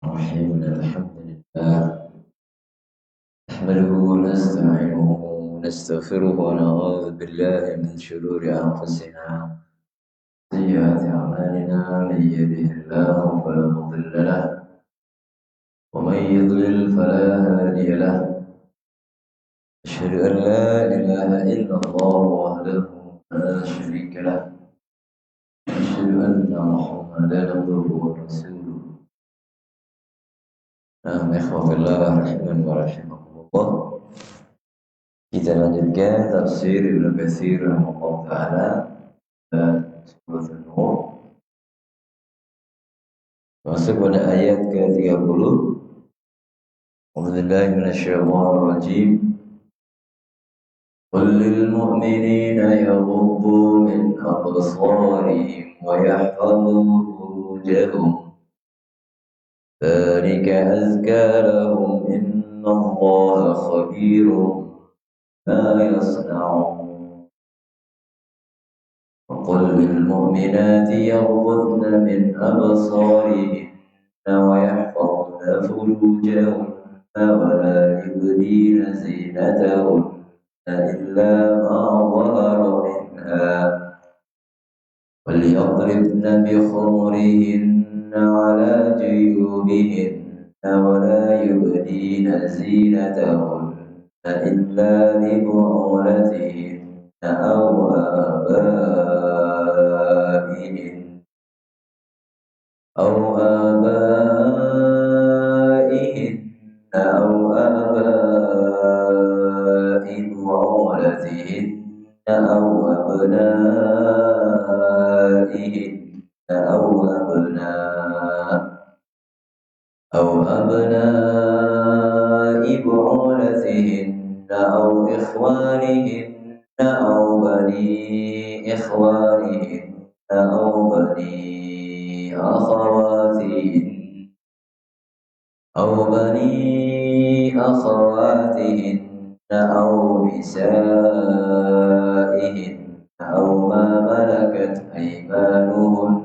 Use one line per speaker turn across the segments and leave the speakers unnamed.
الرحيم الحمد لله نحمده ونستعينه ونستغفره ونعوذ بالله من شرور أنفسنا سيئات أعمالنا من يهده الله فلا مضل له ومن يضلل فلا هادي له أشهد أن لا إله إلا الله وحده لا شريك له أشهد أن محمدا عبده ورسوله. Nah, ikhwafillah rahiman wa rahimakumullah. Kita lanjutkan tafsir Ibnu Katsir rahimahullah taala dan surat An-Nur. Masuk pada ayat ke-30. A'udzubillahi minasyaitonir rajim. Qul lil mu'minina yaghuddu min absarihim wa yahfazu furujahum. ذلك أزكى لهم إن الله خبير ما يصنعون. وقل للمؤمنات يغضضن من أبصارهن ويحفظن فروجهن ولا يبدين زينتهن إلا ما ظهر منها وليضربن بخمرهن على جيوبهن ولا يبدين زينتهن إلا لبعولتهن أو آبائهن أو آباء بعولتهن أو أبنائهن أو أبناء بعولتهن أو إخوانهن أو بني إخوانهن أو بني أخواتهن أو نسائهن أو ما ملكت أيمانهن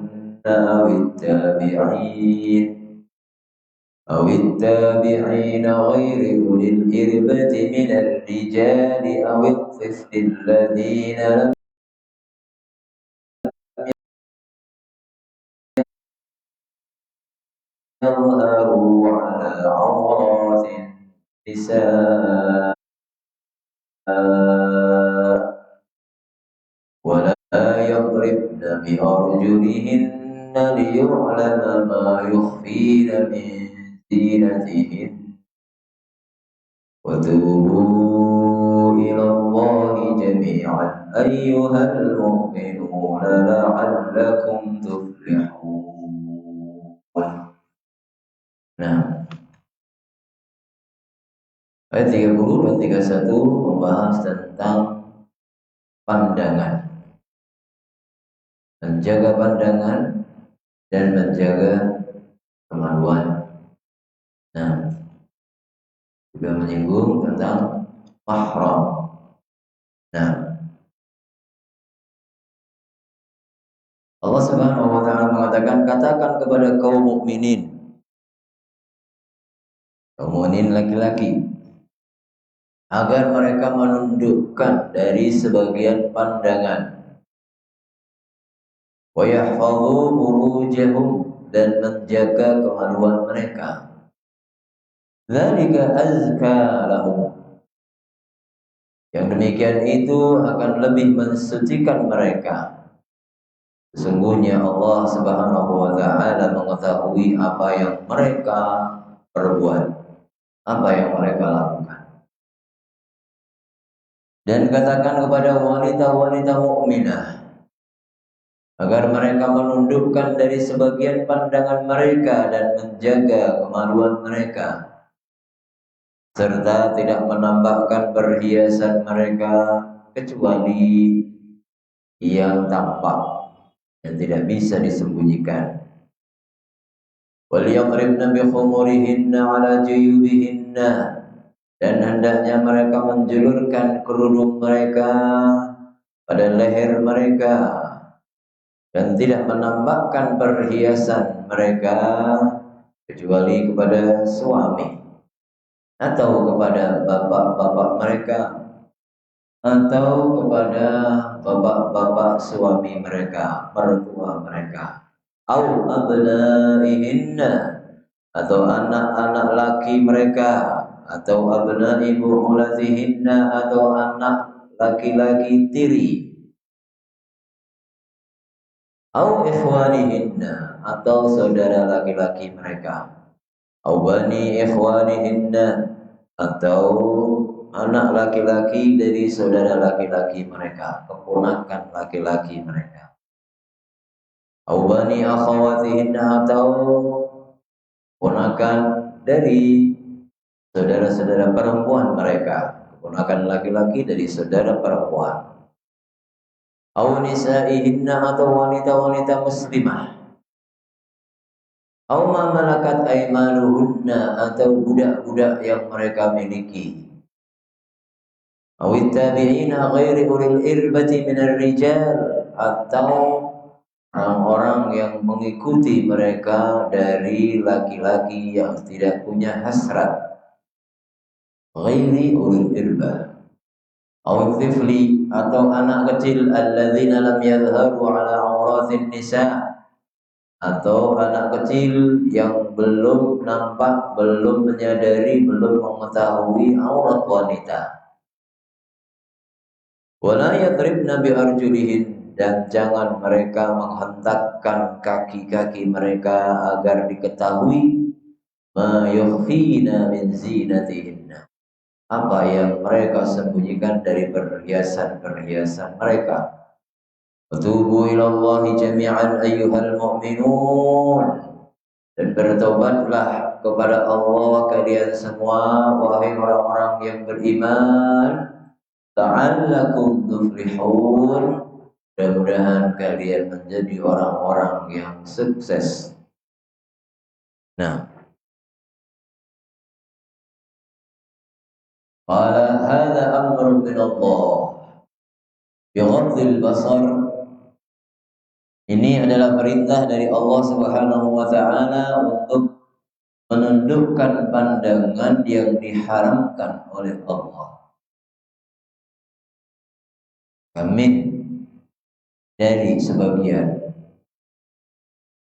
أو التابعين غير أولي الإربة من الرجال أو الطفل الذين لم يظهروا على عورات النساء ولا يضربن بأرجلهن ليعلم ما يخفين من زينتهن وتوبوا إلى الله جميعا أيها المؤمنون لعلكم تفلحون. Nah, ayat 30 dan 31 membahas tentang pandangan, menjaga pandangan dan menjaga kemaluan. Nah, juga menyinggung tentang mahram. Nah, Allah Subhanahu wa taala mengatakan, katakan kepada kaum mukminin laki-laki, agar mereka menundukkan dari sebagian pandangan, wa yahfazu furujahum, dan menjaga kemaluan mereka. Dzalika azka lahum, yang demikian itu akan lebih mensucikan mereka. Sesungguhnya Allah Subhanahu wa taala mengetahui apa yang mereka perbuat, apa yang mereka lakukan. Dan katakan kepada wanita-wanita mukminah agar mereka menundukkan dari sebagian pandangan mereka dan menjaga kemaluan mereka, serta tidak menambahkan perhiasan mereka kecuali yang tampak dan tidak bisa disembunyikan. وَلْيَضْرِبْنَ بِخُمُرِهِنَّ عَلَى جُيُوبِهِنَّ, dan hendaknya mereka menjulurkan kerudung mereka pada leher mereka dan tidak menampakkan perhiasan mereka kecuali kepada suami atau kepada bapak-bapak mereka atau kepada bapak-bapak suami mereka, mertua mereka. Au abnaihinna, atau anak-anak laki mereka, atau abnai bu'ulatihinna, atau anak laki-laki tiri. Au ikhwanihinna, atau saudara laki-laki mereka. Au bani ikhwanihinna, atau anak laki-laki dari saudara laki-laki mereka, keponakan laki-laki mereka. Au bani akhawatihinna, atau ponakan dari saudara-saudara perempuan mereka, keponakan laki-laki dari saudara perempuan. Au nisaihinna, atau wanita-wanita muslimah. Au ma malakat aimanuhunna, atau budak-budak yang mereka miliki. Au tabi'ina ghairi ulil irbati minar rijal, atau orang-orang yang mengikuti mereka dari laki-laki yang tidak punya hasrat. Ghairi ulil irbah. Au tifli, atau anak kecil alladzina lam yadhharu ala auratin nisa, atau anak kecil yang belum nampak, belum menyadari, belum mengetahui aurat wanita. Wala yadribna bi arjulihin, dan jangan mereka menghentakkan kaki-kaki mereka agar diketahui ma yukhfina min zinatihinna, apa yang mereka sembunyikan dari perhiasan-perhiasan mereka. Tubu ilallahi jami'an ayyuhal mu'minun, dan bertobatlah kepada Allah kalian semua wahai orang-orang yang beriman, ta'allakum tuflihun, mudah-mudahan kalian menjadi orang-orang yang sukses. Nah, qala hadza amrun min Allah bighadhil basar, ini adalah perintah dari Allah Subhanahu wa taala untuk menundukkan pandangan yang diharamkan oleh Allah. Amin, dari sebagian.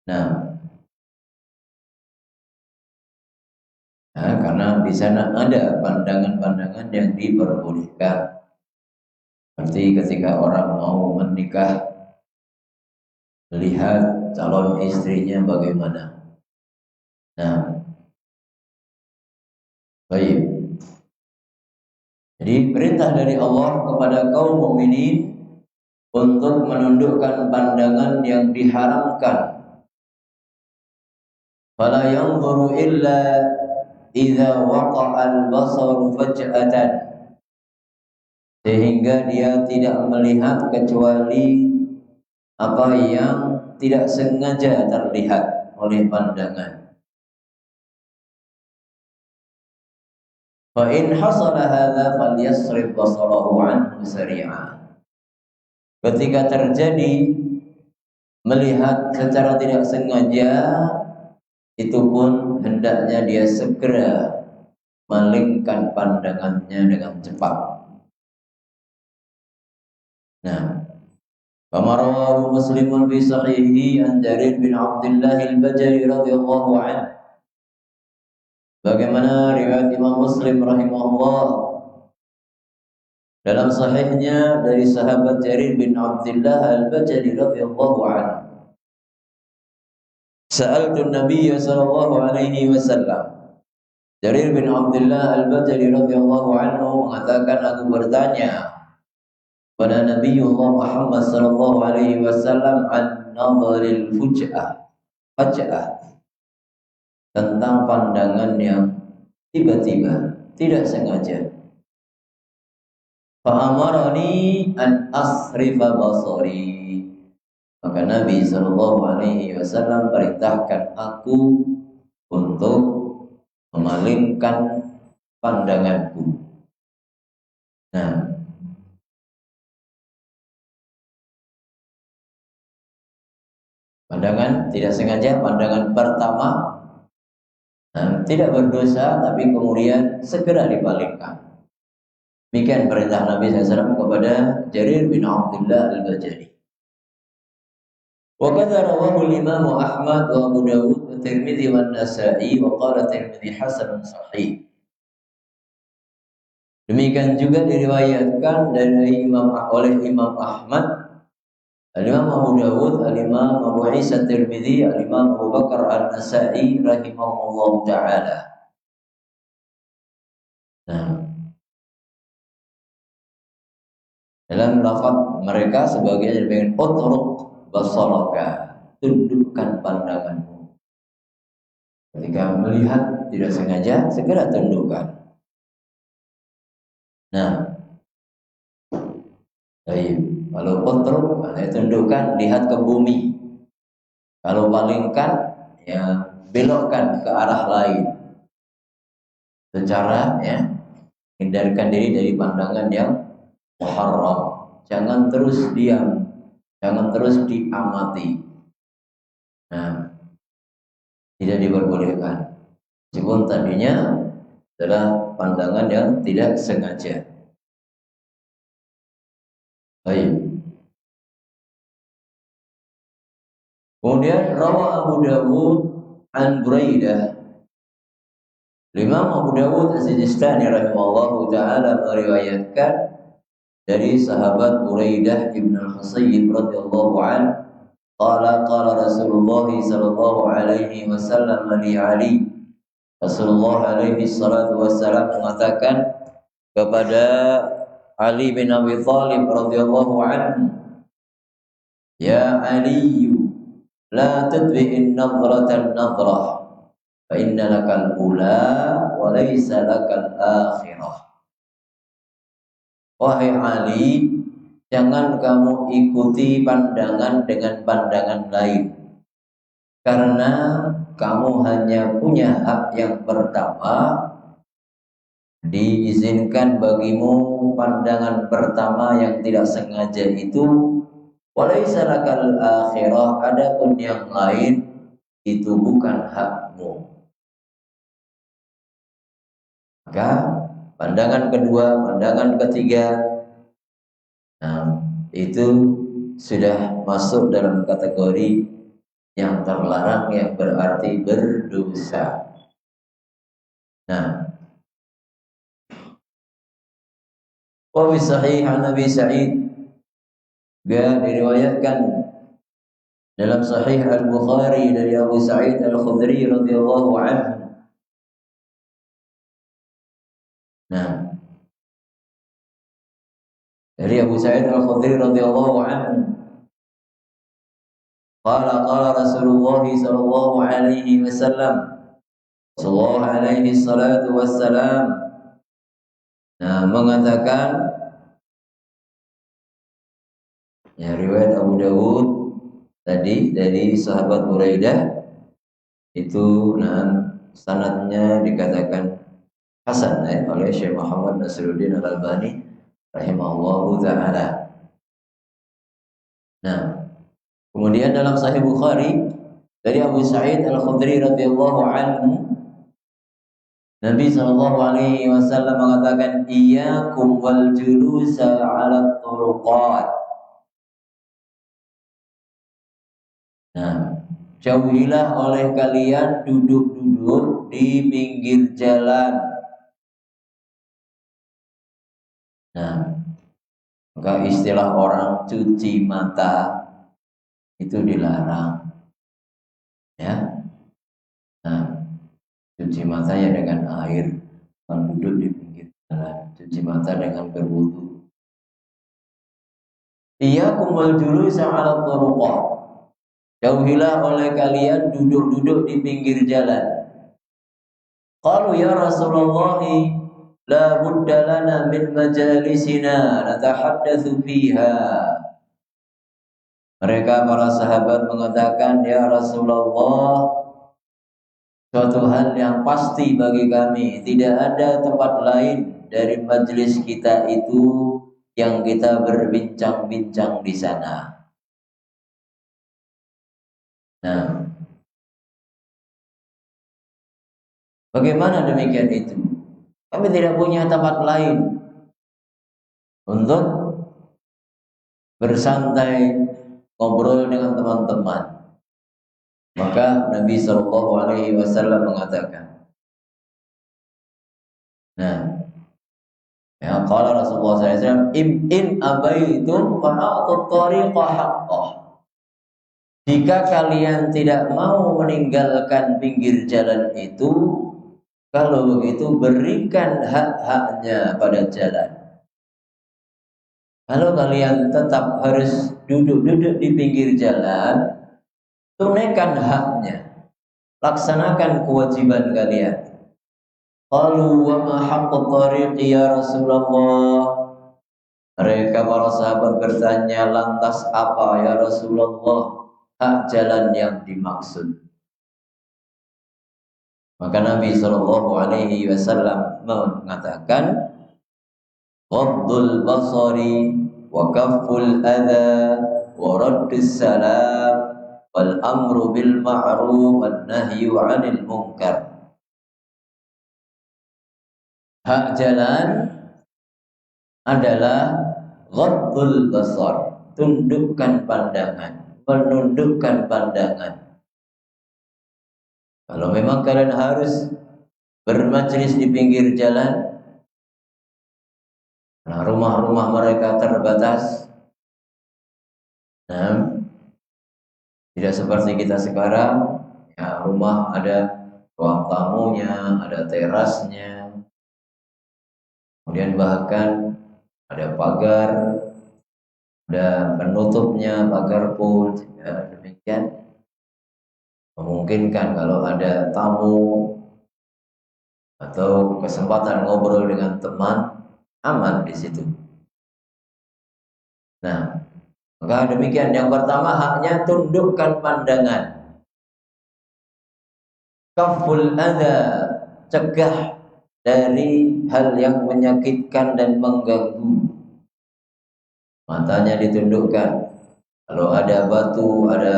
Nah, karena di sana ada pandangan-pandangan yang diperbolehkan. Seperti ketika orang mau menikah, melihat calon istrinya bagaimana. Nah, baik. Jadi perintah dari Allah kepada kaum mukminin untuk menundukkan pandangan yang diharamkan. Fala yanzuru illa idza waqa'a al-basaru faj'atan, sehingga dia tidak melihat kecuali apa yang tidak sengaja terlihat oleh pandangan. Fa in hasala hadza falyasrif basarahu anhu sari'a. Ketika terjadi melihat secara tidak sengaja, itu pun hendaknya dia segera malingkan pandangannya dengan cepat. Nah, kama rawahu Muslimun fi sahihi an Jarir bin Abdullah al-Bajali radhiyallahu anhu, bagaimana riwayat Imam Muslim rahimahullah dalam sahihnya dari sahabat Jarir bin Abdullah al-Bajali radhiyallahu anhu, sa'altu an-nabiy sallallahu alaihi wasallam. Jarir bin Abdullah al-Bajali radhiyallahu anhu mengatakan, aku bertanya pada Nabiullah Muhammad sallallahu alaihi wasallam an nadharil faj'ah, tentang pandangan yang tiba-tiba, tidak sengaja. Fa amarani an asrifa basari, maka Nabi sallallahu alaihi wasallam perintahkan aku untuk memalingkan pandanganku. Nah, pandangan tidak sengaja, pandangan pertama tidak berdosa tapi kemudian segera dipalingkan. Demikian perintah Nabi SAW kepada Jarir bin Abdullah al-Bajali. Wa kadza rawahu al-Imam Ahmad wa Abu Dawud wa Tirmidzi wa Nasa'i wa qala Tirmidzi hasanun sahih. Demikian juga diriwayatkan dari oleh Imam Ahmad, Al-Imam Abu Dawud, Al-Imam Abu Isa Tirmidzi, Al-Imam Abu Bakar An-Nasa'i rahimahullahu taala. Nah, dalam lafaz mereka sebagian dengan utruk basalaka, tundukkan pandanganmu. Ketika melihat tidak sengaja, segera tundukkan. Nah, baik. Kalau utruk, tundukkan, lihat ke bumi. Kalau palingkan, ya belokkan ke arah lain. Secara hindarkan diri dari pandangan yang muharram. Jangan terus diam, jangan terus diamati. Nah, tidak diperbolehkan. Meskipun tadinya adalah pandangan yang tidak sengaja. Baik. Kemudian rawa Abu Dawud an Buraidah. Imam Abu Dawud As-Sijistani rahimahullahu taala meriwayatkan dari sahabat Buraidah ibn al-Husayb radhiyallahu anhu, qala Rasulullah sallallahu alaihi wasallam li Ali. Rasulullah alaihi salatu wassalam mengatakan kepada Ali bin Abi Thalib radhiyallahu anhu, ya Ali, la tudbi'in nadratan nadrah, fa inna lakal ula wa laysa lakal akhirah. Wahai Ali, jangan kamu ikuti pandangan dengan pandangan lain, karena kamu hanya punya hak yang pertama. Diizinkan bagimu pandangan pertama yang tidak sengaja itu, walaysa lakal akhirah, adapun yang lain itu bukan hakmu. Maka pandangan kedua, pandangan ketiga, itu sudah masuk dalam kategori yang terlarang, yang berarti berdosa. Nah, wa fi sahih an Nabi Sa'id, dia diriwayatkan dalam Sahih Al-Bukhari dari Abu Sa'id Al-Khudri radhiyallahu anhu. Nah, dari Abu Sa'id Al-Khudri radhiyallahu anhu, qala Rasulullah sallallahu alaihi wasallam, sallallahu alaihi salatu wassalam, mengatakan, riwayat Abu Dawud tadi dari sahabat Buraidah itu, sanadnya dikatakan hasan oleh Syekh Muhammad Nasiruddin Al-Albani rahimahullahu ta'ala. Nah, kemudian dalam Sahih Bukhari dari Abu Sa'id Al-Khudri radhiyallahu anhu, Nabi sallallahu alaihi wasallam mengatakan, iyyakum wal julusa 'ala turuqat. Nah, jauhilah oleh kalian duduk-duduk di pinggir jalan. Nah, maka istilah orang cuci mata itu dilarang. Ya. Nah, cuci mata ya dengan air, bukan duduk di pinggir jalan. Cuci mata dengan berwudu. Iyyakum wal julusa 'ala turuqat. Jauhilah oleh kalian duduk-duduk di pinggir jalan. Qalu ya Rasulullah, la budda lana min majalisina natahaddatsu fiha. Mereka para sahabat mengatakan, ya Rasulullah, suatu hal yang pasti bagi kami, tidak ada tempat lain dari majelis kita itu yang kita berbincang-bincang di sana. Nah, Bagaimana demikian itu? Kami tidak punya tempat lain untuk bersantai, ngobrol dengan teman-teman. Maka Nabi Shallallahu Alaihi Wasallam mengatakan, nah, ya kalau Rasulullah SAW, in abaitum fa'atut tariqa haqqah. Jika kalian tidak mau meninggalkan pinggir jalan itu, kalau begitu berikan hak-haknya pada jalan. Kalau kalian tetap harus duduk-duduk di pinggir jalan, tunaikan haknya, laksanakan kewajiban kalian. Qalu wa ma haqqut tariqi ya Rasulullah. Mereka para sahabat bertanya, lantas apa ya Rasulullah hak jalan yang dimaksud? Maka Nabi Shallallahu Alaihi Wasallam mengatakan, ghaddul basari wa kafful adha wa raddus salam wal amru bil ma'ruf wan nahyu 'anil munkar. Hak jalan adalah ghaddul basar, tundukkan pandangan, menundukkan pandangan. Kalau memang kalian harus bermajlis di pinggir jalan, nah rumah-rumah mereka terbatas, nah, tidak seperti kita sekarang, ya rumah ada ruang tamunya, ada terasnya, kemudian bahkan ada pagar, ada penutupnya, pagar pun, ya, demikian memungkinkan kalau ada tamu atau kesempatan ngobrol dengan teman, aman di situ. Nah, maka demikian. Yang pertama, haknya tundukkan pandangan. Kaful adha, cegah dari hal yang menyakitkan dan mengganggu. Matanya ditundukkan. Kalau ada batu, ada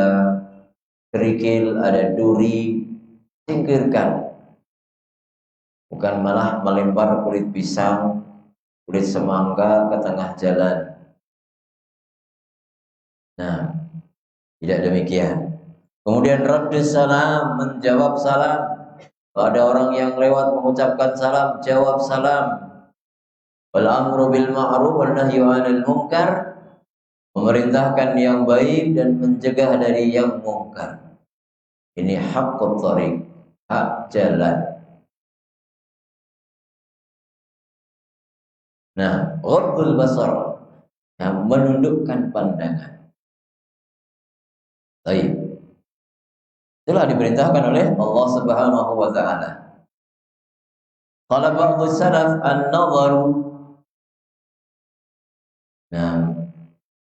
kerikil, ada duri, singkirkan. Bukan malah melempar kulit pisang, kulit semangka ke tengah jalan. Nah, tidak demikian. Kemudian raddus salam, menjawab salam. Kalau ada orang yang lewat mengucapkan salam, jawab salam. Wal amru bil ma'ruf wan nahyu 'anil munkar, memerintahkan yang baik dan mencegah dari yang mungkar. Ini haqqut thariq, hak jalan. Nah, ghaddul basar, yang menundukkan pandangan. Baik. Itulah diperintahkan oleh Allah Subhanahu wa taala. Qala ba'dhu salaf an-nadharu. Nah,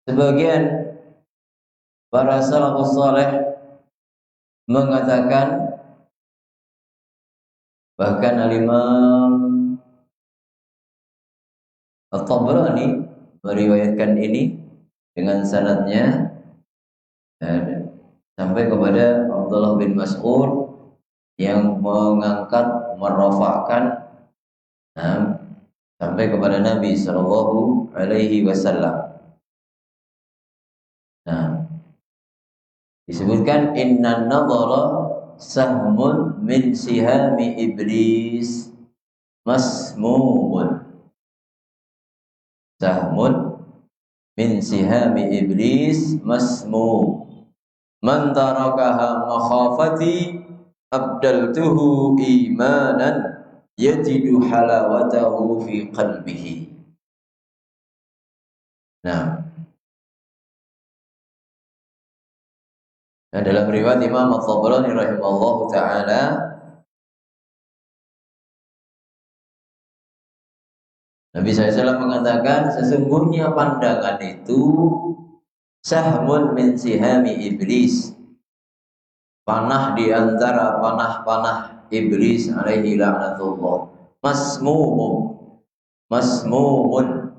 sebagian para salafus saleh mengatakan, bahkan Al-Imam At-Tabrani meriwayatkan ini dengan sanadnya sampai kepada Abdullah bin Mas'ud yang mengangkat, merofakkan sampai kepada Nabi Sallallahu Alaihi Wasallam. Nah, disebutkan inna nadhara sahmun min sihami iblis masmumun. Sahmun min sihami iblis masmum. Man tarakaha makhafati abdaltuhu imanan yajidu halawatahu fi qalbihi. Nah, dalam riwayat Imam At-Tabrani rahimahullahu taala, Nabi SAW mengatakan, sesungguhnya pandangan itu sahmun min sihami iblis, panah di antara panah-panah iblis alaihi la'natullah. Masmumun,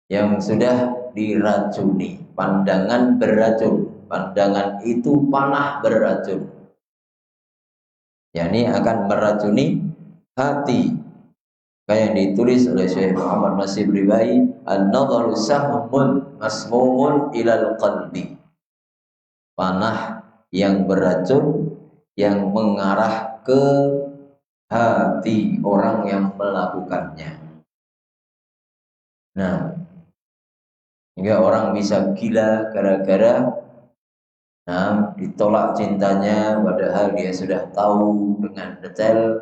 yang sudah diracuni. Pandangan beracun, pandangan itu panah beracun, yakni akan meracuni hati. Kayak yang ditulis oleh Syekh Muhammad Nasir Ribai, an-nadharu sahmun masmumun ilal qalbi. Panah yang beracun yang mengarah ke hati orang yang melakukannya. Nah, hingga orang bisa gila gara-gara ditolak cintanya, padahal dia sudah tahu dengan detail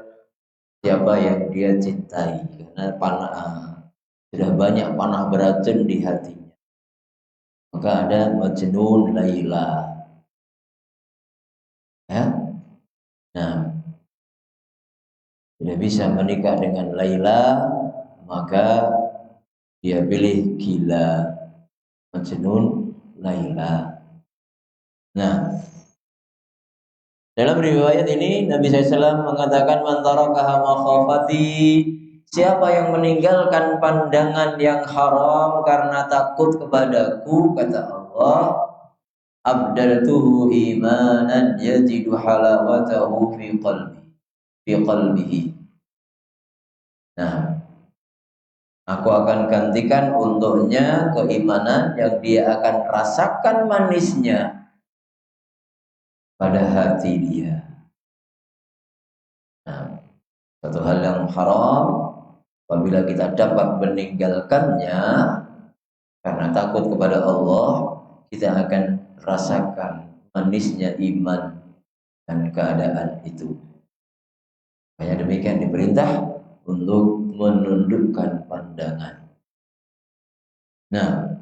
siapa yang dia cintai, karena sudah banyak panah beracun di hatinya. Maka ada Majnun Laila, ya. Nah, tidak bisa menikah dengan Laila, maka dia pilih gila, Majnun Laila. Nah, dalam riwayat ini Nabi SAW mengatakan, man tarakaha makhafati, siapa yang meninggalkan pandangan yang haram karena takut kepadaku, kata Allah, abdaltuhu imanan yajidu halawatahu fi qalbihi. Nah, aku akan gantikan untuknya keimanan yang dia akan rasakan manisnya pada hati dia. Nah, satu hal yang haram, apabila kita dapat meninggalkannya karena takut kepada Allah, kita akan rasakan manisnya iman dan keadaan itu. Hanya demikian diperintah untuk menundukkan pandangan. Nah,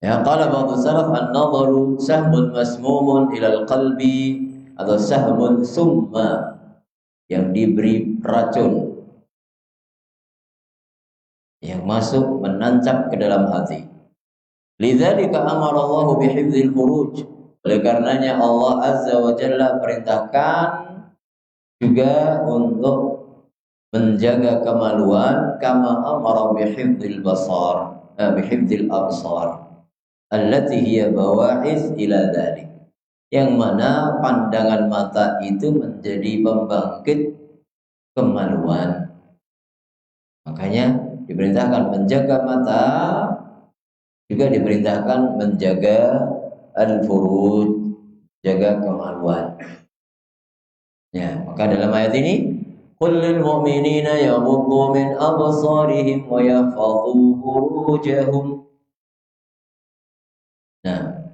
ya, qala ba'du salaf an-nadharu sahmun masmumun ilal qalbi, atau sahmun summa, yang diberi racun yang masuk menancap ke dalam hati. Lidzalika amara Allah bihifdzil furuj. Oleh karenanya Allah Azza wa Jalla perintahkan juga untuk menjaga kemaluan, kama amara bihifdzil basar, bihifdzil absar allati hiya bawa'iz ila dzalik, yang mana pandangan mata itu menjadi pembangkit kemaluan. Makanya diperintahkan menjaga mata, juga diperintahkan menjaga al-furuj, jaga kemaluan. Ya, maka dalam ayat ini, qul lil mu'minina yaghuddu min absarihim wa yahfadhu furujahum. Nah,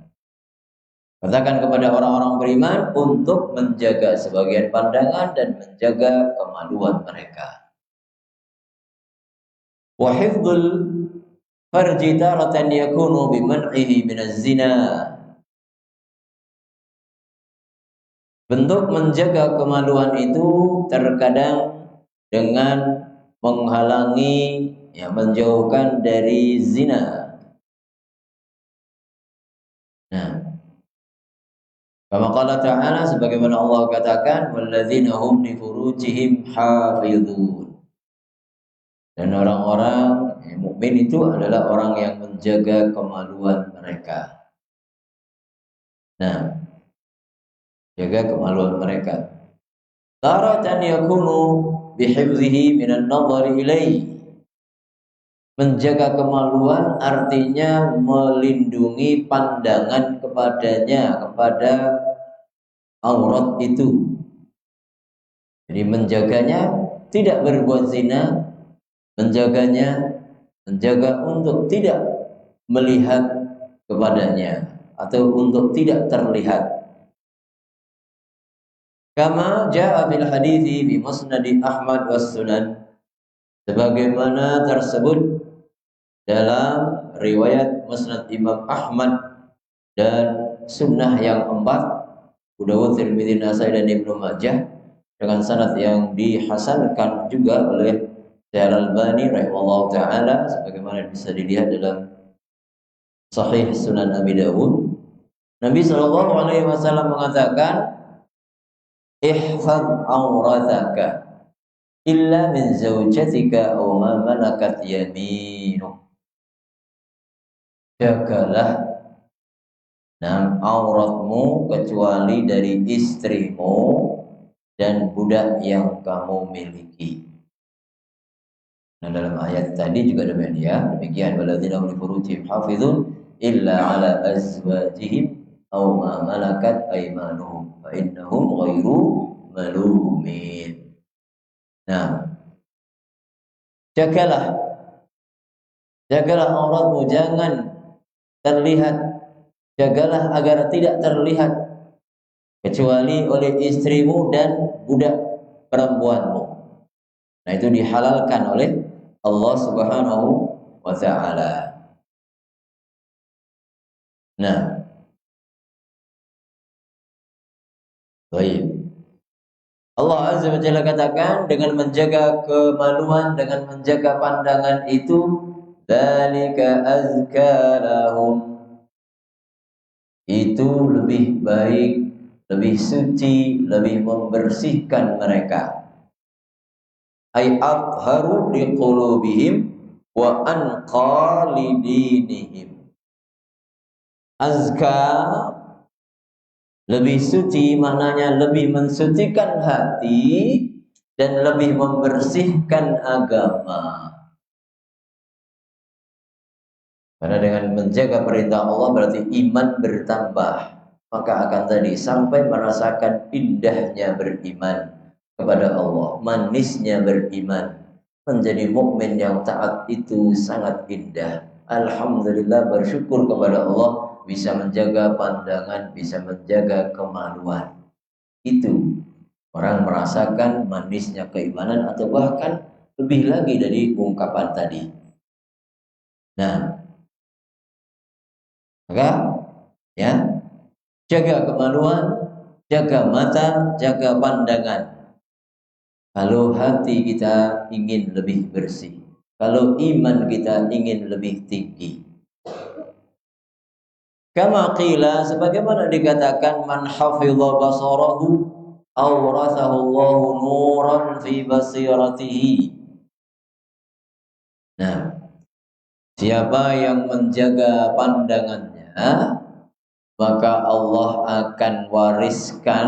katakan kepada orang-orang beriman untuk menjaga sebagian pandangan dan menjaga kemaluan mereka. Wa hifdzul farji taratan yakunu biman'ihi minaz zina. Bentuk menjaga kemaluan itu terkadang dengan menghalangi, ya, menjauhkan dari zina. Nah, kama qala ta'ala, sebagaimana Allah katakan, walladzina hum li furujihim hafizun. Dan orang-orang mukmin itu adalah orang yang menjaga kemaluan mereka. Nah, jaga kemaluan mereka. Taratan yakunu bihifzihi minan nadhari ilaihi. Menjaga kemaluan artinya melindungi pandangan kepadanya, kepada aurat itu. Jadi menjaganya tidak berbuat zina, menjaga untuk tidak melihat kepadanya atau untuk tidak terlihat. Kama jaa bil hadithi bi musnadi Ahmad was sunan, sebagaimana tersebut dalam riwayat musnad Imam Ahmad dan sunnah yang 4, Abu Dawud, Tirmidzi, Nasai dan Ibnu Majah, dengan sanad yang dihasankan juga oleh Syekh Al-Albani rahimahullah taala, sebagaimana bisa dilihat dalam Sahih Sunan Abi Dawud. Nabi sallallahu alaihi wasallam mengatakan, ihfaz aurataka illa min zawjatika aw ma malakat yaminuk. Jagalah auratmu kecuali dari istrimu dan budak yang kamu miliki. Nah, dalam ayat tadi juga demikian, walladzina hum li furujihim hafizun illa ala azwajihim aw ma malakat aymanuhum fa innahum ghairu malumin. Nah, jagalah auratmu, jangan terlihat, jagalah agar tidak terlihat kecuali oleh istrimu dan budak perempuanmu. Nah, itu dihalalkan oleh Allah Subhanahu wa taala. Nah, baik. Allah Azza wa Jalla katakan dengan menjaga kemaluan, dengan menjaga pandangan itu, dzalika azka lahum. Itu lebih baik, lebih suci, lebih membersihkan mereka. Ay atharu liqulubihim wa anqa lidinihim. Azka, lebih suci, maknanya lebih mensucikan hati dan lebih membersihkan agama. Karena dengan menjaga perintah Allah berarti iman bertambah. Maka akan tadi sampai merasakan indahnya beriman kepada Allah, manisnya beriman. Menjadi mukmin yang taat itu sangat indah. Alhamdulillah, bersyukur kepada Allah bisa menjaga pandangan, bisa menjaga kemaluan. Itu orang merasakan manisnya keimanan, atau bahkan lebih lagi dari ungkapan tadi. Nah, maka ya, jaga kemaluan, jaga mata, jaga pandangan. Kalau hati kita ingin lebih bersih, kalau iman kita ingin lebih tinggi. Kama qila, sebagaimana dikatakan, man hafidha basarahu awrathahu Allahu nuran fi basiratihi. Nah, siapa yang menjaga pandangannya, maka Allah akan wariskan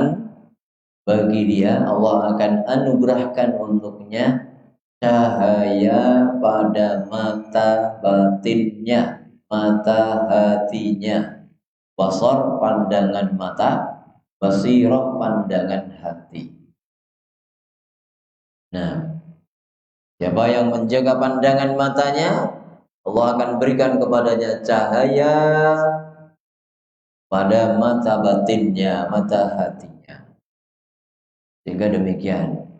bagi dia, Allah akan anugerahkan untuknya cahaya pada mata batinnya, mata hatinya. Basar, pandangan mata, basirah, pandangan hati. Nah, siapa yang menjaga pandangan matanya, Allah akan berikan kepadanya cahaya pada mata batinnya, mata hatinya. Sehingga demikian,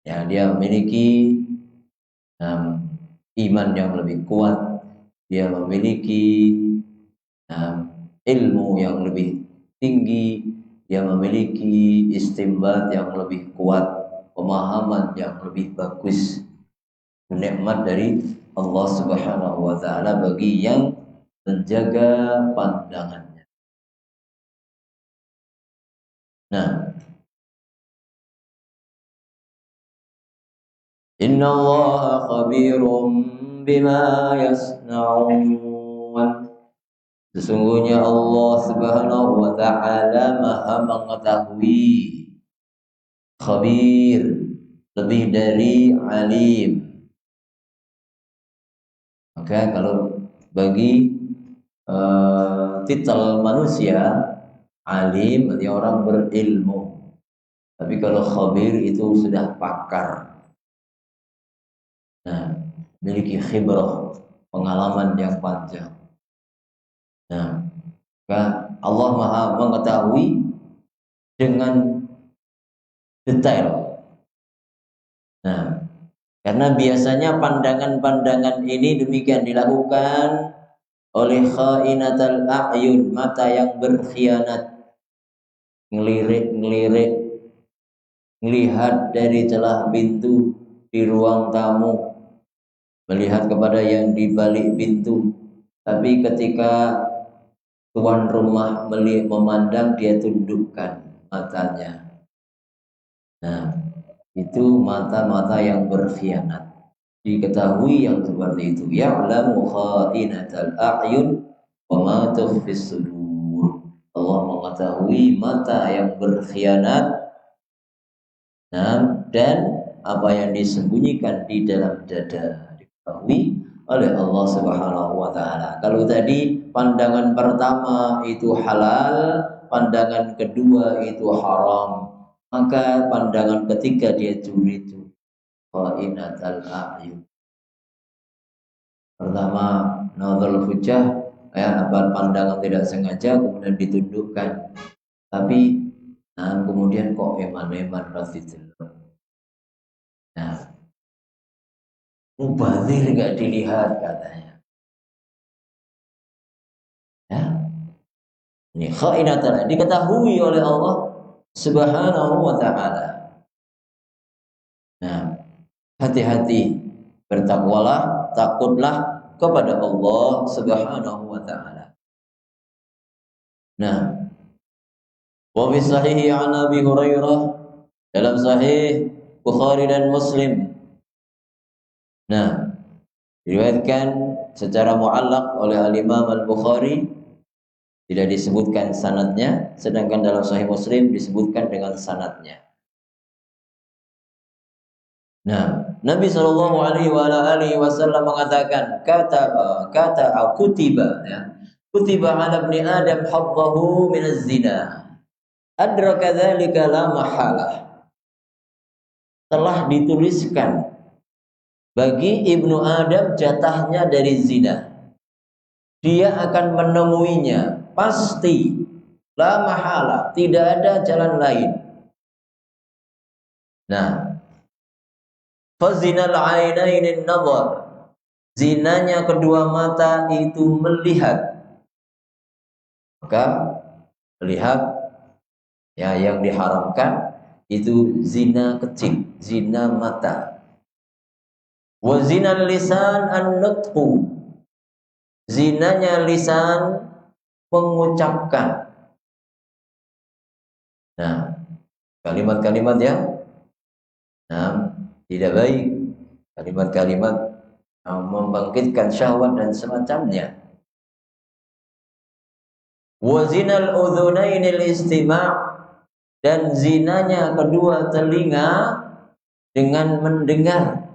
ya, dia memiliki iman yang lebih kuat, dia memiliki ilmu yang lebih tinggi, dia memiliki istimbat yang lebih kuat, pemahaman yang lebih bagus. Nikmat dari Allah Subhanahu wa taala bagi yang menjaga pandangannya. Nah, Inna Allah khabirum bima yasna'un. Sesungguhnya Allah Subhanahu wa taala Maha mengetahui. Khabir, lebih dari alim. Maka kalau bagi titel manusia, alim berarti orang berilmu. Tapi kalau khabir itu sudah pakar. Nah, memiliki khibrah, pengalaman yang panjang. Nah, Allah Maha mengetahui dengan detail. Nah, karena biasanya pandangan-pandangan ini demikian dilakukan oleh khainatul a'yun, mata yang berkhianat, ngelirik, melihat dari celah pintu di ruang tamu, melihat kepada yang di balik pintu. Tapi ketika tuan rumah memandang, dia tundukkan matanya. Nah, itu mata-mata yang berkhianat. Diketahui yang seperti itu. Ya'lamu kha'inatal a'yun wa ma tukhfis sudur. Allah mengetahui mata yang berkhianat Nah, dan apa yang disembunyikan di dalam dada diketahui oleh Allah Subhanahu wa taala. Kalau tadi pandangan pertama itu halal, pandangan kedua itu haram, maka pandangan ketiga dia curi itu qainatul a'yun. Pertama nazar hujjah, ya, pandangan tidak sengaja kemudian ditundukkan. Tapi kemudian kok eman-eman radhiyallahu. Nah, mubazir nggak dilihat katanya. Ya, ini khainatul diketahui oleh Allah Subhanahu wa taala. Nah, hati-hati, bertakwalah, takutlah kepada Allah Subhanahu wa taala. Nah, wa fi sahih an Abi Hurairah, dalam sahih Bukhari dan Muslim. Nah, diriwayatkan secara muallaq oleh Al-Imam Al-Bukhari, tidak disebutkan sanadnya, sedangkan dalam Sahih Muslim disebutkan dengan sanadnya. Nah, Nabi Shallallahu Alaihi Wasallam mengatakan kata kutiba, ya, kutiba ala ibni Adam haddahu min az-zina, adraka dzalika la mahalah. Telah dituliskan bagi ibnu Adam jatahnya dari zina. Dia akan menemuinya pasti, la mahala, tidak ada jalan lain. Nah, fazinal ainainin nazar, zinanya kedua mata itu melihat. Maka melihat, ya, yang diharamkan itu zina kecil, zina mata. Wa zinal lisan an-nutqu, zinanya lisan mengucapkan. Nah, kalimat-kalimat yang tidak baik, kalimat-kalimat membangkitkan syahwat dan semacamnya. Wa zinal udhunainil istima', dan zinanya kedua telinga dengan mendengar,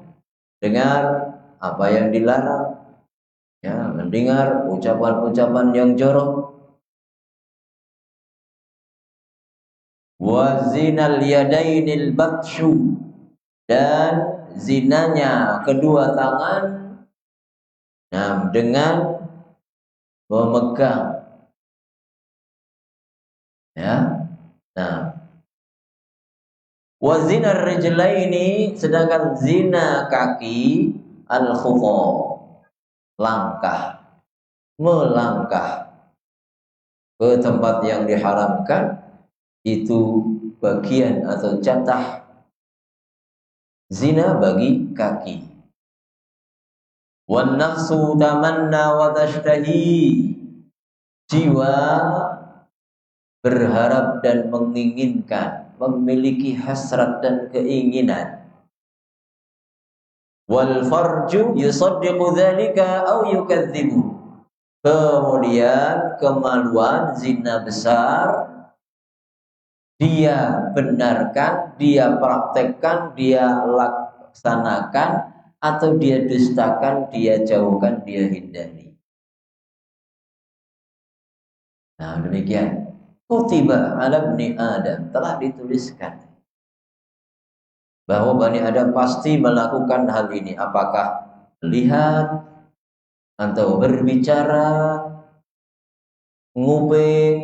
dengar apa yang dilarang, ya, mendengar ucapan-ucapan yang jorok. Wa zinal yadainil batshu, dan zinanya kedua tangan, nah, dengan memegang, ya. Nah, wa zinar rijlaini, sedangkan zina kaki al-khufa, langkah, melangkah ke tempat yang diharamkan, itu bagian atau jatah zina bagi kaki. Wan nafsu tamanna wa tashtahi, jiwa berharap dan menginginkan, memiliki hasrat dan keinginan. Wal farju yusaddiqu dzalika aw yukadzibu, kemudian kemaluan zina besar dia benarkan, dia praktekkan, dia laksanakan, atau dia dustakan, dia jauhkan, dia hindari. Nah, demikian. Kutiba ala ibni Adam, telah dituliskan bahwa Bani Adam pasti melakukan hal ini. Apakah melihat, atau berbicara, nguping,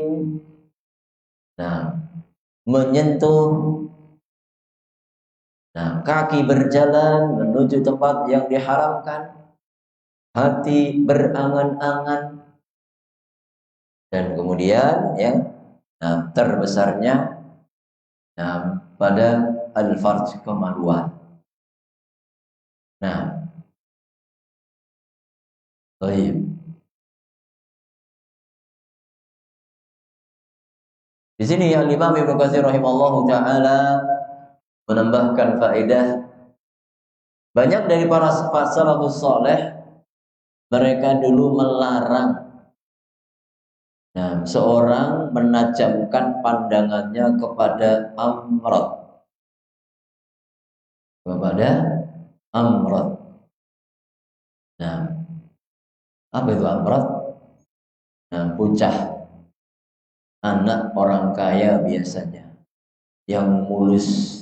nah, menyentuh, nah, kaki berjalan menuju tempat yang diharamkan, hati berangan-angan, dan kemudian, ya, nah, terbesarnya, nah, pada al-farj, kemaluan. Nah, baik. Di sini Al-Imam Ibnu Katsir rahimallahu taala menambahkan faedah, banyak dari para salafus saleh mereka dulu melarang, nah, seorang menajamkan pandangannya kepada amrad, kepada amrad. Nah, apa itu amrad? Nah, bocah anak orang kaya biasanya yang mulus.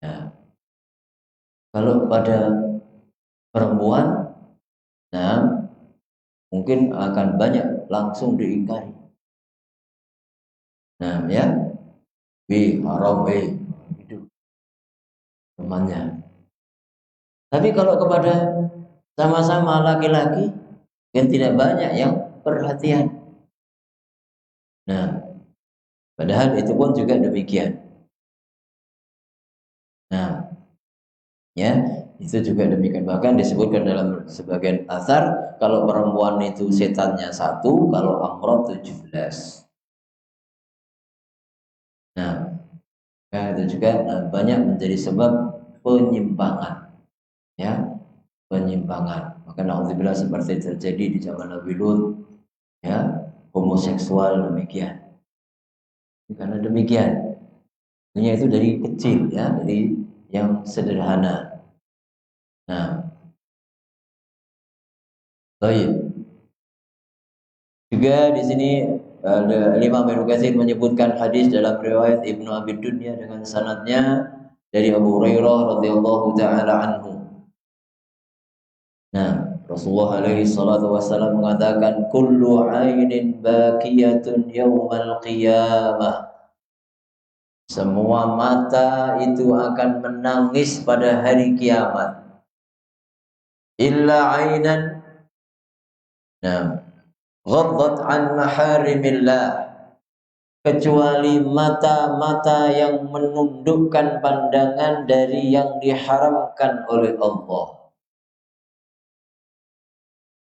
Nah, kalau pada perempuan, nah mungkin akan banyak langsung diingkari. Nah, ya, haram, itu temannya. Tapi kalau kepada sama-sama laki-laki, yang tidak banyak yang perhatian. Nah, padahal itu pun juga demikian. Nah, ya, itu juga demikian. Bahkan disebutkan dalam sebagian asar, kalau perempuan itu setannya 1, kalau amrod 17. Nah, ya, itu juga banyak menjadi sebab penyimpangan, ya, penyimpangan. Maka naudzubillah seperti terjadi di zaman Nabi Lut, ya, homoseksual demikian. Karena demikian, itu dari kecil, ya, dari yang sederhana. Nah, baik. Juga di sini Imam Ibnu Katsir menyebutkan hadis dalam riwayat Ibnu Abi Dunya dengan sanadnya dari Abu Hurairah radhiyallahu taala anhu. Nah, Rasulullah alaihi salatu wasallam mengatakan kullu ainin baqiyatun yaumal qiyamah. Semua mata itu akan menangis pada hari kiamat. Illa ainan, nah, ghaddat an maharimillah, kecuali mata-mata yang menundukkan pandangan dari yang diharamkan oleh Allah.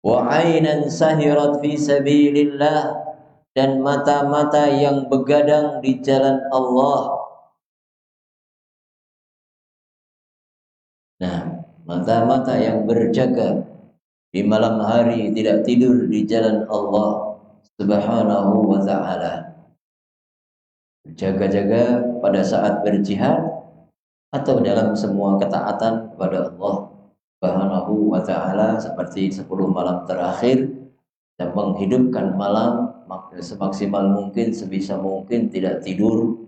Wa ainan sahirat fi sabilillah, dan mata-mata yang begadang di jalan Allah. Nah, mata-mata yang berjaga di malam hari, tidak tidur di jalan Allah Subhanahu wa ta'ala. Jaga-jaga pada saat berjihad atau dalam semua ketaatan kepada Allah Subhanahu wa ta'ala, seperti 10 malam terakhir, dan menghidupkan malam semaksimal mungkin, sebisa mungkin tidak tidur,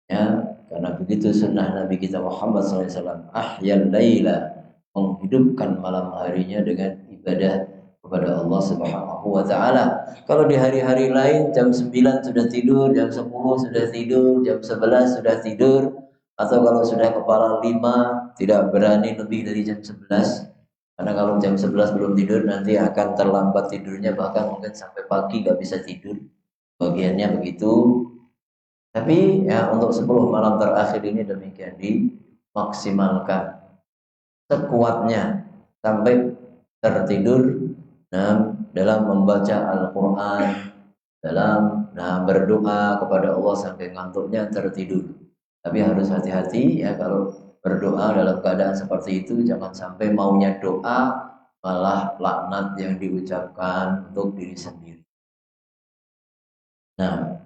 ya, karena begitu sunnah Nabi kita Muhammad SAW, ahyal laila, menghidupkan malam harinya dengan ibadah kepada Allah Subhanahu wa ta'ala. Kalau di hari-hari lain jam 9 sudah tidur, jam 10 sudah tidur, jam 11 sudah tidur, atau kalau sudah kepala 5 tidak berani lebih dari jam 11, karena kalau jam 11 belum tidur nanti akan terlambat tidurnya, bahkan mungkin sampai pagi gak bisa tidur. Bagiannya begitu. Tapi ya, untuk 10 malam terakhir ini demikian, dimaksimalkan sekuatnya sampai tertidur, dalam membaca Al-Quran, dalam berdoa kepada Allah sampai ngantuknya tertidur. Tapi harus hati-hati, ya, kalau berdoa dalam keadaan seperti itu, jangan sampai maunya doa malah laknat yang diucapkan untuk diri sendiri. Nah,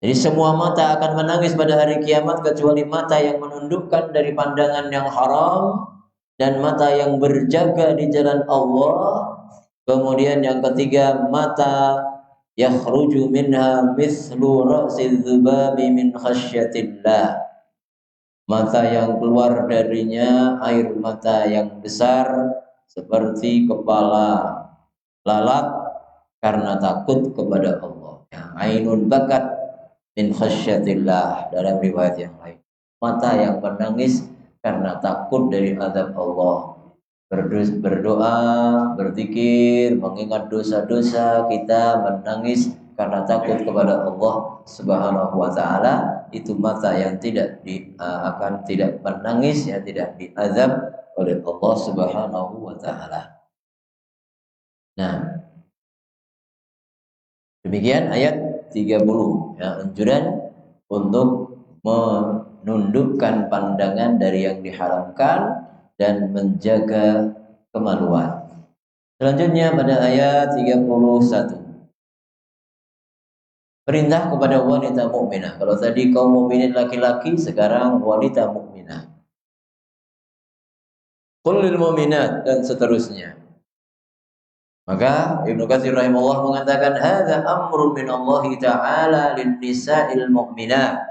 jadi semua mata akan menangis pada hari kiamat kecuali mata yang menundukkan dari pandangan yang haram dan mata yang berjaga di jalan Allah. Kemudian yang ketiga, mata yakhruju minha mithlu ra'sil dzubabi min khasyatillah. Mata yang keluar darinya air mata yang besar seperti kepala lalat karena takut kepada Allah. Yang ainun bakat min khasyatillah dalam riwayat yang lain. Mata yang menangis karena takut dari azab Allah. Berdoa, berzikir, mengingat dosa-dosa kita, menangis karena takut kepada Allah Subhanahu wa ta'ala. Itu mata yang akan tidak menangis, ya, tidak diazab oleh Allah Subhanahu wa ta'ala. Nah, demikian ayat 30, ya, anjuran untuk menundukkan pandangan dari yang diharamkan dan menjaga kemaluan. Selanjutnya pada ayat 31. Perintah kepada wanita mukminah. Kalau tadi kaum mukminin laki-laki, sekarang wanita mukminah. Qul lil mu'minat dan seterusnya. Maka Ibnu Katsir rahimahullah mengatakan hadza amrun min Allah taala lin nisa'il mu'minat.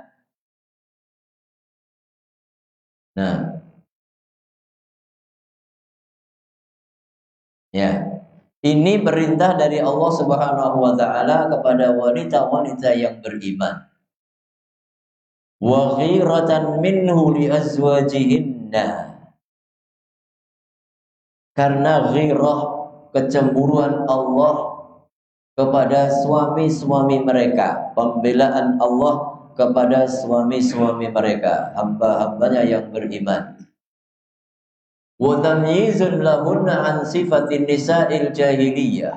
Nah, ya. Ini perintah dari Allah Subhanahu wa taala kepada wanita-wanita yang beriman. Wa ghiratan minhu li azwajihinna. Karena ghirah, kecemburuan Allah kepada suami-suami mereka, pembelaan Allah kepada suami-suami mereka, hamba-hambanya yang beriman. Wa tamyizun lahunna an sifatin nisa'il jahiliyah.